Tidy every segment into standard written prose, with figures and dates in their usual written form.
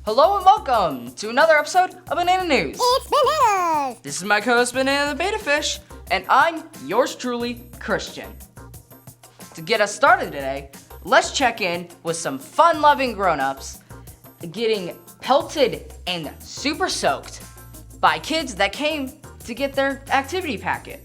Hello and welcome to another episode of Banana News. It's bananas! This is my co-host Banana the Beta Fish, and I'm yours truly, Christian. To get us started today, let's check in with some fun-loving grown-ups getting pelted and super soaked by kids that came to get their activity packet.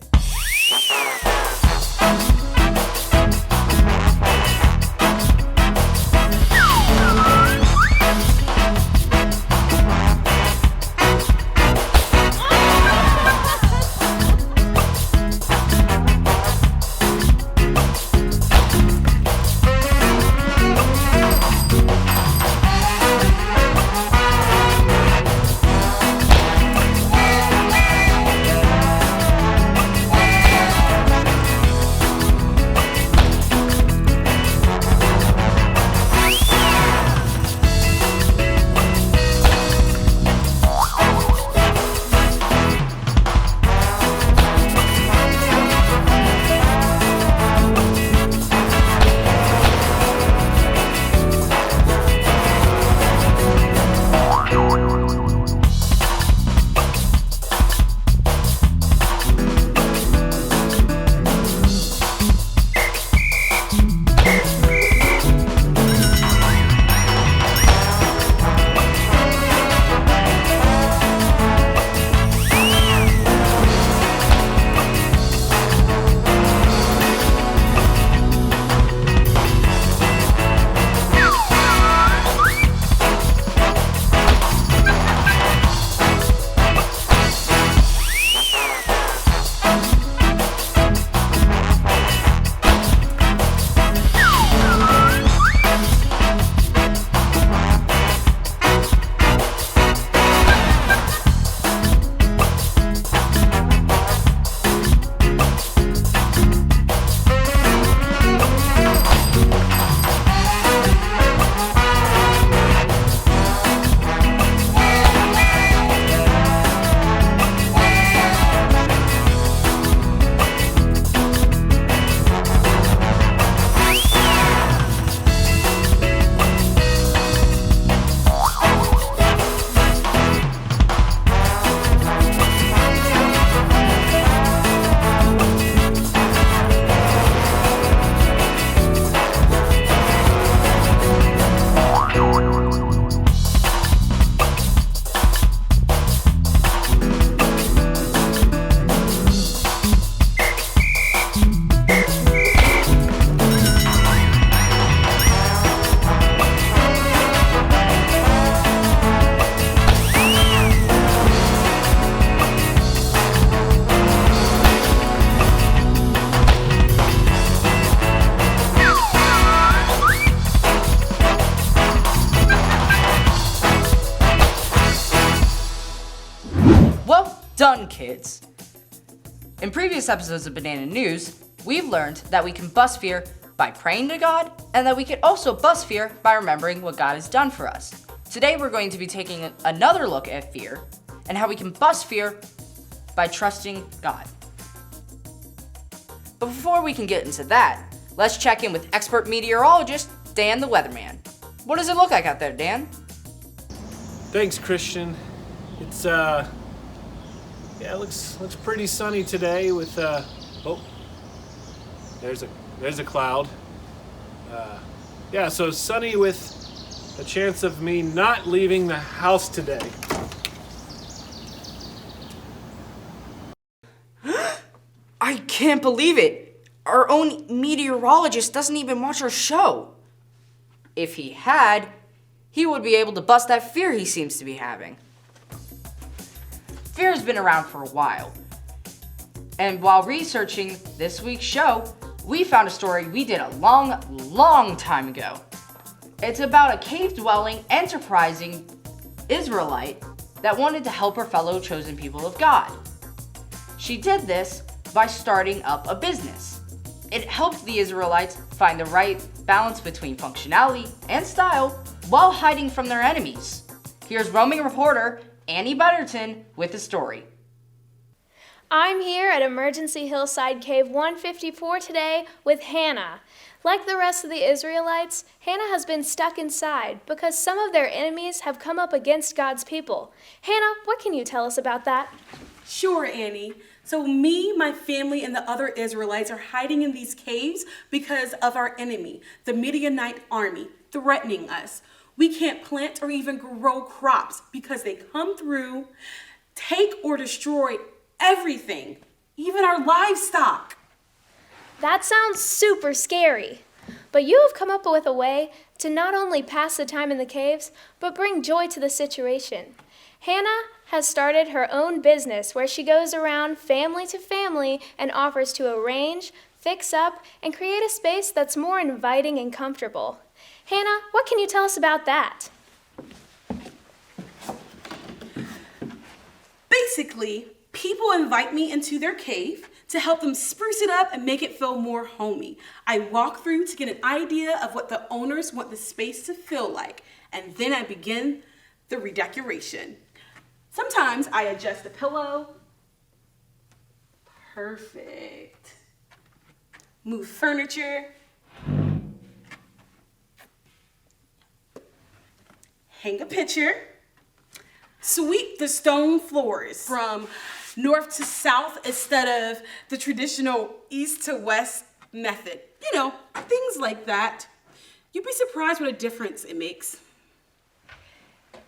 Well done, kids! In previous episodes of Banana News, we've learned that we can bust fear by praying to God, and that we can also bust fear by remembering what God has done for us. Today we're going to be taking another look at fear, and how we can bust fear by trusting God. But before we can get into that, let's check in with expert meteorologist, Dan the Weatherman. What does it look like out there, Dan? Thanks, Christian. It's it looks pretty sunny today with there's a cloud. So sunny with a chance of me not leaving the house today. I can't believe it! Our own meteorologist doesn't even watch our show. If he had, he would be able to bust that fear he seems to be having. Fear has been around for a while. And while researching this week's show, we found a story we did a long time ago. It's about a cave-dwelling, enterprising Israelite that wanted to help her fellow chosen people of God. She did this by starting up a business. It helped the Israelites find the right balance between functionality and style while hiding from their enemies. Here's roaming reporter Annie Butterton with the story. I'm here at Emergency Hillside Cave 154 today with Hannah. Like the rest of the Israelites, Hannah has been stuck inside because some of their enemies have come up against God's people. Hannah, what can you tell us about that? Sure, Annie. So me, my family, and the other Israelites are hiding in these caves because of our enemy, the Midianite army, threatening us. We can't plant or even grow crops because they come through, take or destroy everything, even our livestock. That sounds super scary. But you have come up with a way to not only pass the time in the caves, but bring joy to the situation. Hannah has started her own business where she goes around family to family and offers to arrange, fix up, and create a space that's more inviting and comfortable. Hannah, what can you tell us about that? Basically, people invite me into their cave to help them spruce it up and make it feel more homey. I walk through to get an idea of what the owners want the space to feel like, and then I begin the redecoration. Sometimes I adjust the pillow. Perfect. Move furniture. Hang a picture. Sweep the stone floors from north to south instead of the traditional east to west method. You know, things like that. You'd be surprised what a difference it makes.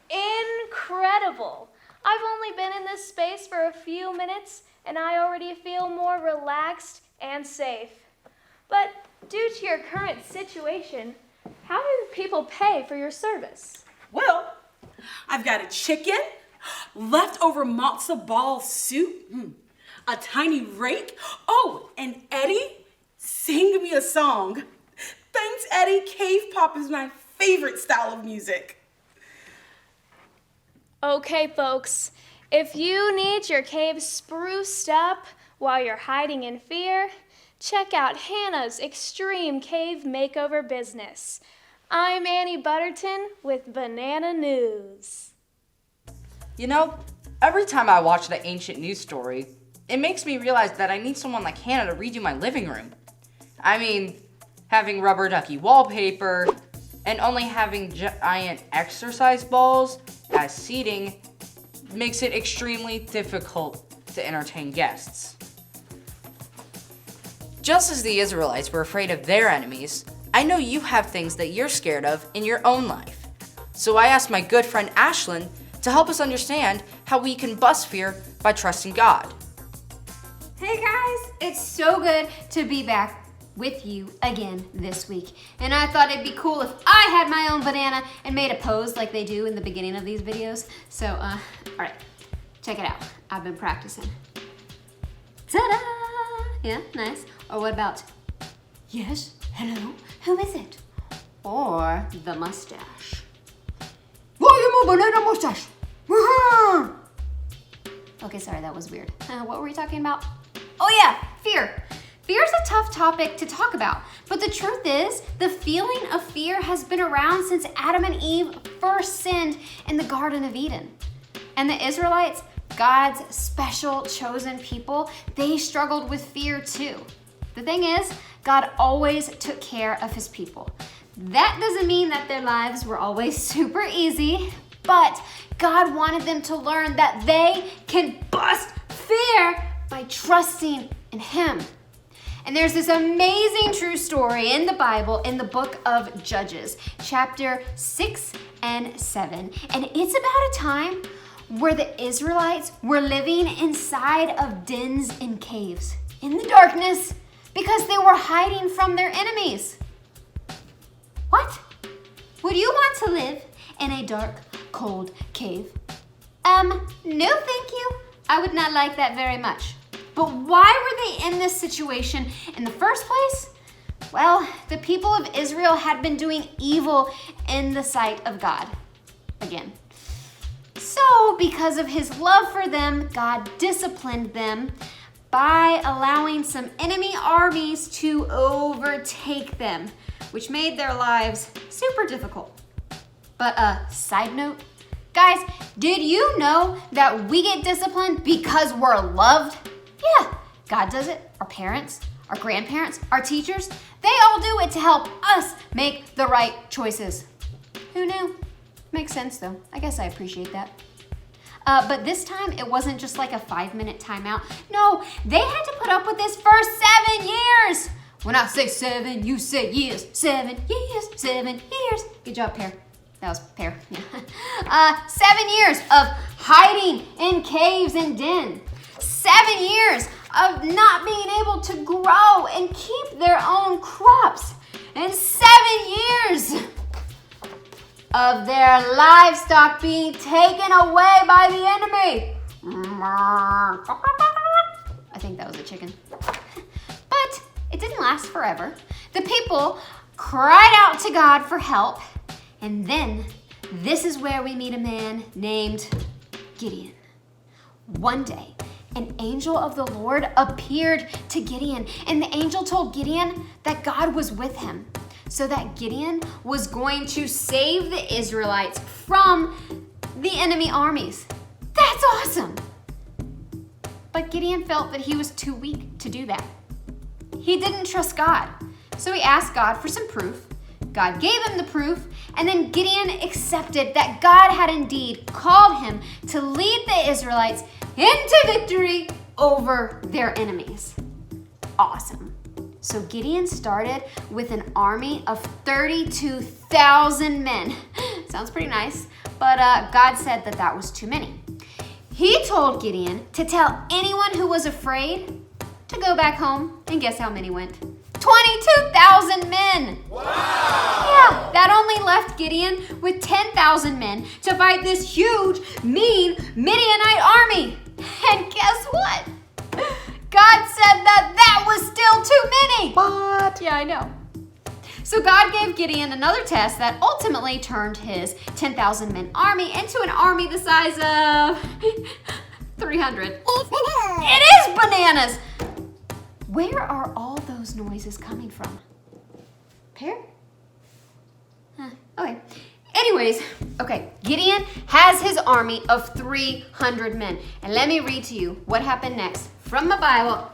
Incredible! I've only been in this space for a few minutes and I already feel more relaxed and safe. But due to your current situation, how do people pay for your service? Well, I've got a chicken, leftover matzo ball soup, a tiny rake. Oh, and Eddie, sing me a song. Thanks, Eddie. Cave pop is my favorite style of music. Okay, folks, if you need your cave spruced up while you're hiding in fear, check out Hannah's Extreme Cave Makeover business. I'm Annie Butterton with Banana News. You know, every time I watch the ancient news story, it makes me realize that I need someone like Hannah to redo my living room. I mean, having rubber ducky wallpaper and only having giant exercise balls as seating makes it extremely difficult to entertain guests. Just as the Israelites were afraid of their enemies, I know you have things that you're scared of in your own life. So I asked my good friend Ashlyn to help us understand how we can bust fear by trusting God. Hey guys, it's so good to be back with you again this week. And I thought it'd be cool if I had my own banana and made a pose like they do in the beginning of these videos. So, all right, check it out. I've been practicing. Ta-da! Yeah, nice. Or what about, yes, hello, who is it? Or the mustache. I am a banana mustache. Okay, sorry, that was weird. What were we talking about? Oh yeah, fear. Fear is a tough topic to talk about, but the truth is, the feeling of fear has been around since Adam and Eve first sinned in the Garden of Eden. And the Israelites, God's special chosen people, they struggled with fear too. The thing is, God always took care of his people. That doesn't mean that their lives were always super easy, but God wanted them to learn that they can bust fear by trusting in him. And there's this amazing true story in the Bible in the book of Judges, chapter 6 and 7. And it's about a time where the Israelites were living inside of dens and caves in the darkness because they were hiding from their enemies. What? Would you want to live in a dark, cold cave? No, thank you. I would not like that very much. But why were they in this situation in the first place? Well, the people of Israel had been doing evil in the sight of God. Again. So, because of his love for them, God disciplined them by allowing some enemy armies to overtake them, which made their lives super difficult. But side note, guys, did you know that we get disciplined because we're loved? Yeah, God does it. Our parents, our grandparents, our teachers, they all do it to help us make the right choices. Who knew? Makes sense though. I guess I appreciate that. But this time, it wasn't just like a 5-minute timeout. No, they had to put up with this for 7 years. When I say 7, you say years. 7 years, 7 years. Good job, Pear. That was Pear. Yeah. 7 years of hiding in caves and den. 7 years of not being able to grow and keep their own crops. And 7 years of their livestock being taken away by the enemy. I think that was a chicken. But it didn't last forever. The people cried out to God for help. And then this is where we meet a man named Gideon. One day, an angel of the Lord appeared to Gideon, and the angel told Gideon that God was with him, so that Gideon was going to save the Israelites from the enemy armies. That's awesome! But Gideon felt that he was too weak to do that. He didn't trust God, so he asked God for some proof. God gave him the proof, and then Gideon accepted that God had indeed called him to lead the Israelites into victory over their enemies. Awesome. So Gideon started with an army of 32,000 men. Sounds pretty nice, but God said that that was too many. He told Gideon to tell anyone who was afraid to go back home, and guess how many went? 22,000 men! Wow! Yeah, that only left Gideon with 10,000 men to fight this huge, mean Midianite army. And guess what? God said that was still too many! What? Yeah, I know. So God gave Gideon another test that ultimately turned his 10,000 men army into an army the size of 300. It is bananas! Where are all those noises coming from? Pear? Okay. Anyways, okay, Gideon has his army of 300 men. And let me read to you what happened next from the Bible.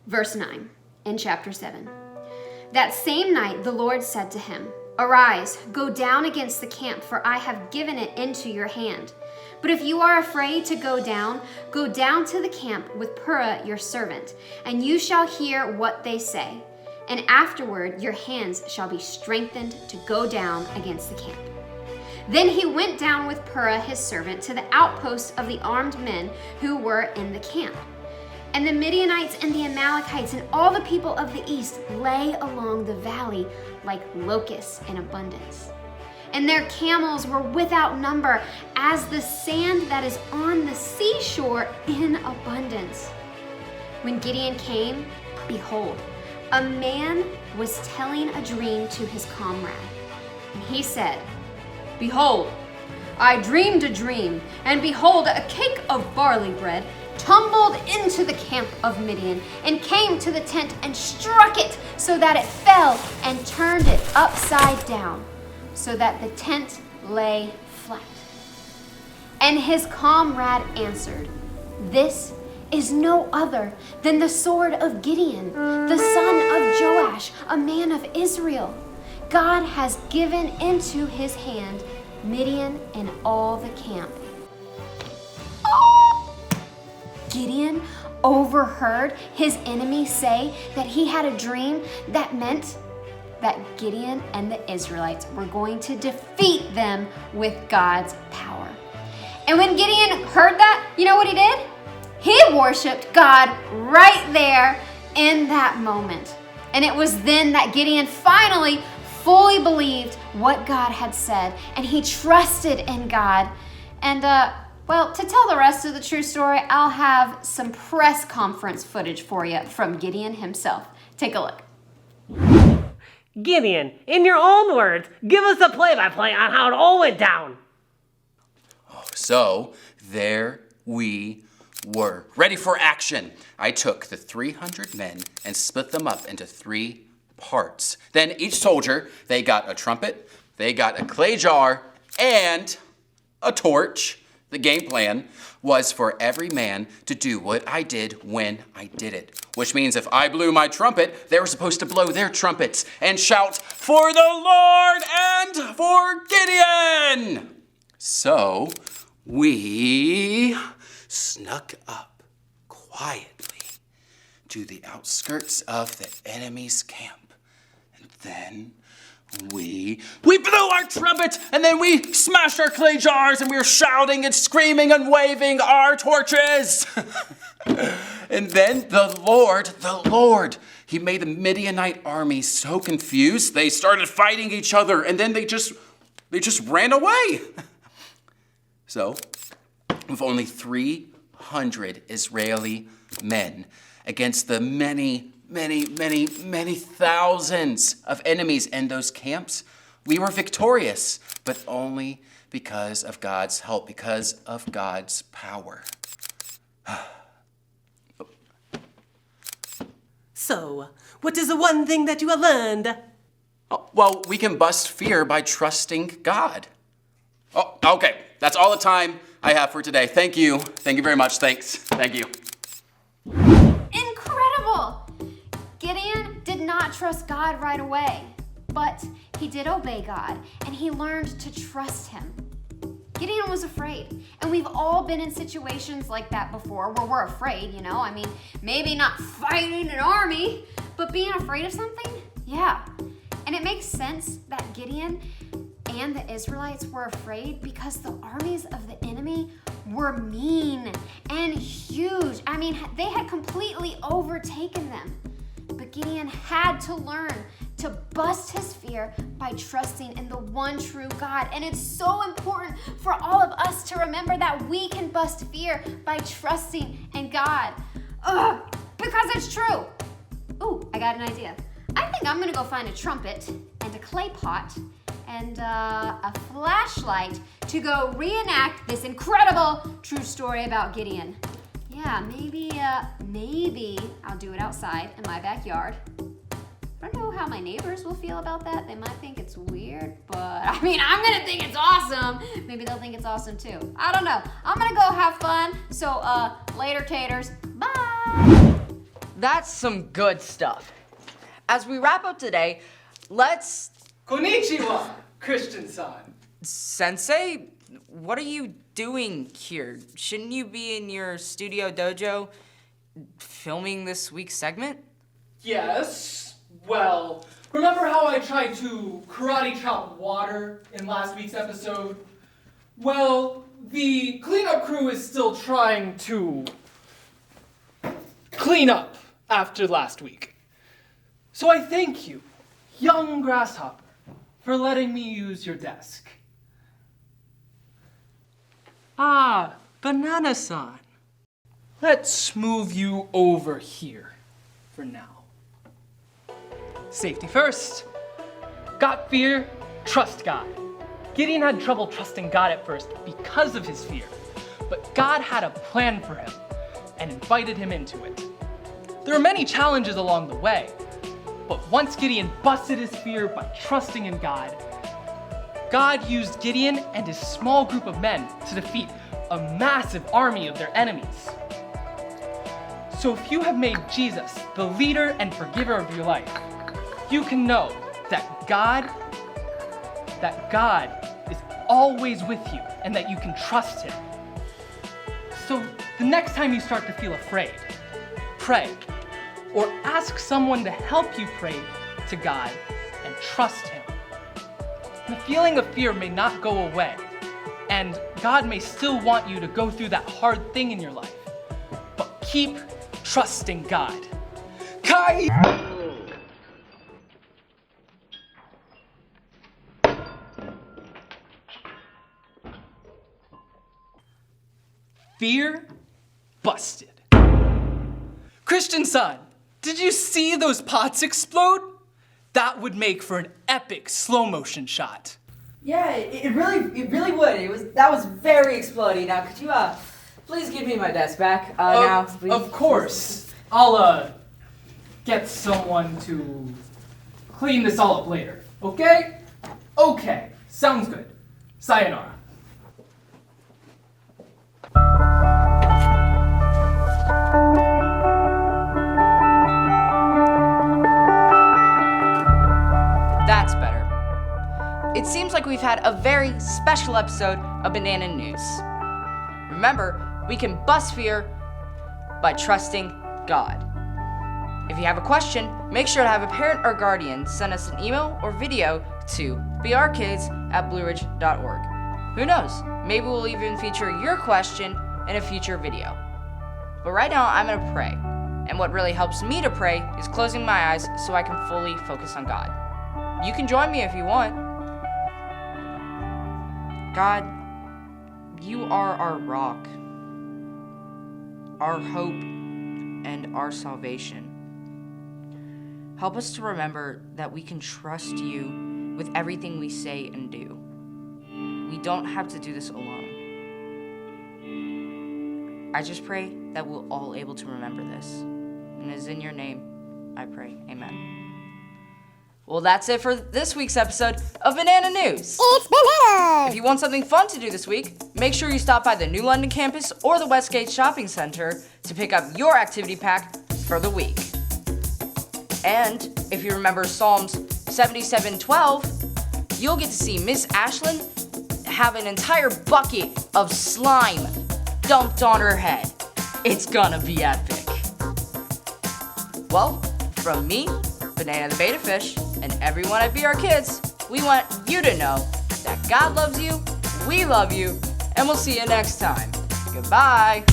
Verse 9 in chapter 7. That same night the Lord said to him, "Arise, go down against the camp, for I have given it into your hand. But if you are afraid to go down to the camp with Purah your servant, and you shall hear what they say. And afterward your hands shall be strengthened to go down against the camp." Then he went down with Purah his servant to the outposts of the armed men who were in the camp. And the Midianites and the Amalekites and all the people of the east lay along the valley like locusts in abundance. And their camels were without number, as the sand that is on the seashore in abundance. When Gideon came, behold, a man was telling a dream to his comrade. And he said, "Behold, I dreamed a dream, and behold, a cake of barley bread tumbled into the camp of Midian, and came to the tent and struck it, so that it fell, and turned it upside down, so that the tent lay flat." And his comrade answered, "This is no other than the sword of Gideon, the son of Joash, a man of Israel. God has given into his hand Midian and all the camp." Gideon overheard his enemy say that he had a dream that meant that Gideon and the Israelites were going to defeat them with God's power. And when Gideon heard that, you know what he did? He worshiped God right there in that moment. And it was then that Gideon finally fully believed what God had said, and he trusted in God. And well, to tell the rest of the true story, I'll have some press conference footage for you from Gideon himself. Take a look. Gideon, in your own words, give us a play-by-play on how it all went down. So, there we were. Ready for action. I took the 300 men and split them up into 3 parts. Then each soldier, they got a trumpet, they got a clay jar, and a torch. The game plan was for every man to do what I did when I did it, which means if I blew my trumpet, they were supposed to blow their trumpets and shout, "For the Lord and for Gideon!" So we snuck up quietly to the outskirts of the enemy's camp. And then we blew our trumpet, and then we smashed our clay jars, and we were shouting and screaming and waving our torches. And then the Lord, he made the Midianite army so confused, they started fighting each other, and then they just ran away. So, with only 300 Israeli men against the many thousands of enemies in those camps, we were victorious, but only because of God's help, because of God's power. So, what is the one thing that you have learned? Oh, well, we can bust fear by trusting God. Oh, okay. That's all the time I have for today. Thank you. Thank you very much. Thanks. Thank you. Incredible! Gideon did not trust God right away, but he did obey God, and he learned to trust him. Gideon was afraid, and we've all been in situations like that before where we're afraid, you know? I mean, maybe not fighting an army, but being afraid of something? Yeah. And it makes sense that Gideon and the Israelites were afraid because the armies of the enemy were mean and huge. I mean, they had completely overtaken them. But Gideon had to learn to bust his fear by trusting in the one true God. And it's so important for all of us to remember that we can bust fear by trusting in God. Because it's true. Ooh, I got an idea. I think I'm gonna go find a trumpet and a clay pot and a flashlight to go reenact this incredible true story about Gideon. Yeah, maybe I'll do it outside in my backyard. I don't know how my neighbors will feel about that. They might think it's weird, but I mean, I'm gonna think it's awesome. Maybe they'll think it's awesome too. I don't know. I'm gonna go have fun. So, later, taters. Bye. That's some good stuff. As we wrap up today, let's... Konnichiwa, Christian-san. Sensei, what are you doing here? Shouldn't you be in your studio dojo filming this week's segment? Yes, well, remember how I tried to karate chop water in last week's episode? Well, the cleanup crew is still trying to clean up after last week. So I thank you, young grasshopper, for letting me use your desk. Ah, Banana-san. Let's move you over here for now. Safety first. Got fear, trust God. Gideon had trouble trusting God at first because of his fear, but God had a plan for him and invited him into it. There were many challenges along the way, but once Gideon busted his fear by trusting in God, God used Gideon and his small group of men to defeat a massive army of their enemies. So if you have made Jesus the leader and forgiver of your life, you can know that God is always with you and that you can trust him. So the next time you start to feel afraid, pray, or ask someone to help you pray to God and trust him. The feeling of fear may not go away, and God may still want you to go through that hard thing in your life, but keep trusting God. Kai! Fear busted. Christian-san, did you see those pots explode? That would make for an epic slow motion shot. Yeah, it really would. That was very exploding. Now, could you please give me my desk back now, please? Of course. I'll get someone to clean this all up later. Okay? Okay. Sounds good. Sayonara. it seems like we've had a very special episode of Banana News. Remember, we can bust fear by trusting God. If you have a question, make sure to have a parent or guardian send us an email or video to brkids@blueridge.org. Who knows? Maybe we'll even feature your question in a future video. But right now, I'm going to pray. And what really helps me to pray is closing my eyes so I can fully focus on God. You can join me if you want. God, you are our rock, our hope, and our salvation. Help us to remember that we can trust you with everything we say and do. We don't have to do this alone. I just pray that we're all able to remember this. And it is in your name I pray. Amen. Well, that's it for this week's episode of Banana News. It's Banana! If you want something fun to do this week, make sure you stop by the New London campus or the Westgate Shopping Center to pick up your activity pack for the week. And if you remember Psalms 77:12, you'll get to see Miss Ashlyn have an entire bucket of slime dumped on her head. It's gonna be epic. Well, from me, Banana the Beta Fish, and everyone at BR Kids, we want you to know that God loves you, we love you, and we'll see you next time. Goodbye.